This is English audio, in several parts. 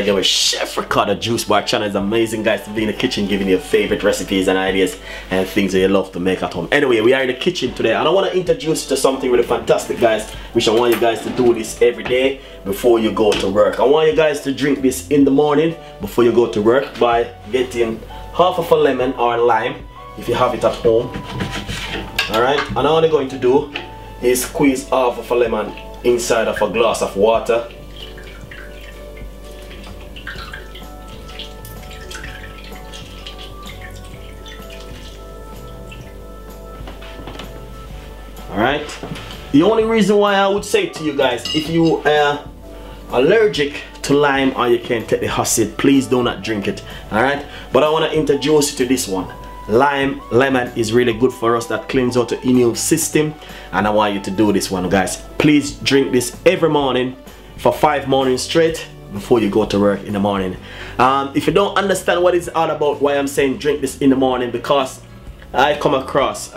Again with Chef Ricardo Juice Bar channel. Is amazing, guys, to be in the kitchen giving you your favorite recipes and ideas and things that you love to make at home. Anyway, we are in the kitchen today and I want to introduce you to something really fantastic, guys, which I want you guys to do this every day before you go to work. I want you guys to drink this in the morning before you go to work by getting half of a lemon or a lime if you have it at home. Alright, and all you're going to do is squeeze half of a lemon inside of a glass of water. Alright, the only reason why I would say to you guys, if you are allergic to lime or you can't take the acid, please do not drink it. Alright, but I want to introduce you to this one. Lemon is really good for us. That cleans out the immune system, and I want you to do this one, guys. Please drink this every morning for 5 mornings straight before you go to work in the morning. If you don't understand what it's all about, why I'm saying drink this in the morning, because I come across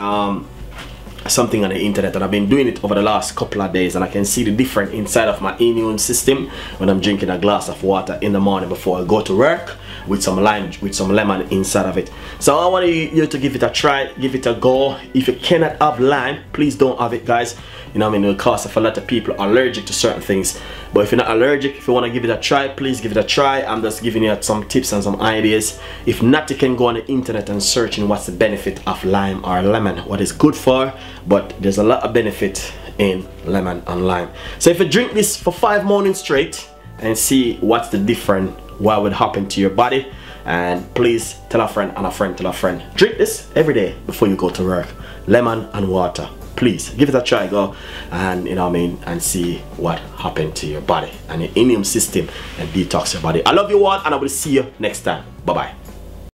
something on the internet and I've been doing it over the last couple of days, and I can see the difference inside of my immune system when I'm drinking a glass of water in the morning before I go to work with some lime, with some lemon inside of it. So I want you to give it a try, give it a go. If you cannot have lime, please don't have it, guys. You know what I mean, because of a lot of people are allergic to certain things. But if you're not allergic, if you want to give it a try, please give it a try. I'm just giving you some tips and some ideas. If not, you can go on the internet and search in what's the benefit of lime or lemon, what it's good for. But there's a lot of benefit in lemon and lime. So if you drink this for 5 mornings straight and see what's the difference, what would happen to your body, and please tell a friend and a friend tell a friend. Drink this every day before you go to work. Lemon and water. Please give it a try, go, and you know what I mean, and see what happened to your body and your immune system and detox your body. I love you all, and I will see you next time. Bye bye.